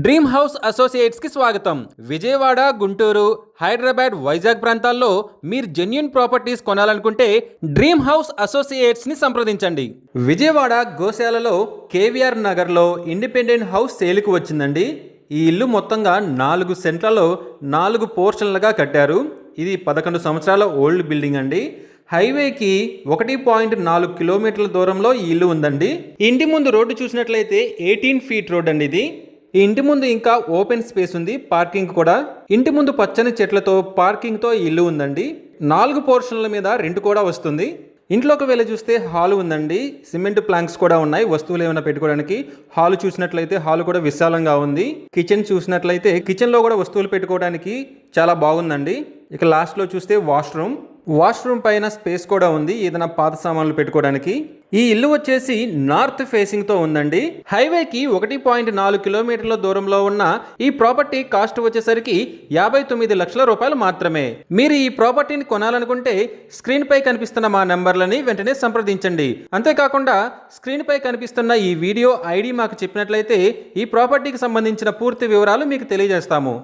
Dream house associates కి స్వాగతం. విజయవాడ, గుంటూరు, హైదరాబాద్, వైజాగ్ ప్రాంతాల్లో మీరు జెన్యూన్ ప్రాపర్టీస్ కొనాలనుకుంటే డ్రీమ్ హౌస్ అసోసియేట్స్ ని సంప్రదించండి. విజయవాడ గోశాలలో కేవీఆర్ నగర్లో ఇండిపెండెంట్ హౌస్ సేల్కు వచ్చిందండి. ఈ ఇల్లు మొత్తంగా 4 సెంట్లలో 4 పోర్షన్లుగా కట్టారు. ఇది 11 సంవత్సరాల ఓల్డ్ బిల్డింగ్ అండి. హైవేకి 1.4 కిలోమీటర్ల దూరంలో ఈ ఇల్లు ఉందండి. ఇంటి ముందు రోడ్డు చూసినట్లయితే 18 ఫీట్ రోడ్ అండి ఇది. ఈ ఇంటి ముందు ఇంకా ఓపెన్ స్పేస్ ఉంది, పార్కింగ్ కూడా. ఇంటి ముందు పచ్చని చెట్లతో పార్కింగ్తో ఈ ఇల్లు ఉందండి. 4 పోర్షన్ల మీద రెంట్ కూడా వస్తుంది. ఇంట్లోకి వెళ్ళి చూస్తే హాల్ ఉందండి. సిమెంట్ ప్లాంక్స్ కూడా ఉన్నాయి వస్తువులు ఏమైనా పెట్టుకోవడానికి. హాల్ చూసినట్లయితే హాల్ కూడా విశాలంగా ఉంది. కిచెన్ చూసినట్లయితే కిచెన్లో కూడా వస్తువులు పెట్టుకోవడానికి చాలా బాగుందండి. ఇక లాస్ట్లో చూస్తే వాష్రూమ్ పైన స్పేస్ కూడా ఉంది, ఏదైనా పాత సామాన్లు పెట్టుకోవడానికి. ఈ ఇల్లు వచ్చేసి నార్త్ ఫేసింగ్ తో ఉందండి. హైవేకి 1.4 కిలోమీటర్ల దూరంలో ఉన్న ఈ ప్రాపర్టీ కాస్ట్ వచ్చేసరికి 59 లక్షల రూపాయలు మాత్రమే. మీరు ఈ ప్రాపర్టీని కొనాలనుకుంటే స్క్రీన్ పై కనిపిస్తున్న మా నెంబర్లని వెంటనే సంప్రదించండి. అంతేకాకుండా స్క్రీన్ పై కనిపిస్తున్న ఈ వీడియో ఐడి మాకు చెప్పినట్లయితే ఈ ప్రాపర్టీకి సంబంధించిన పూర్తి వివరాలు మీకు తెలియజేస్తాము.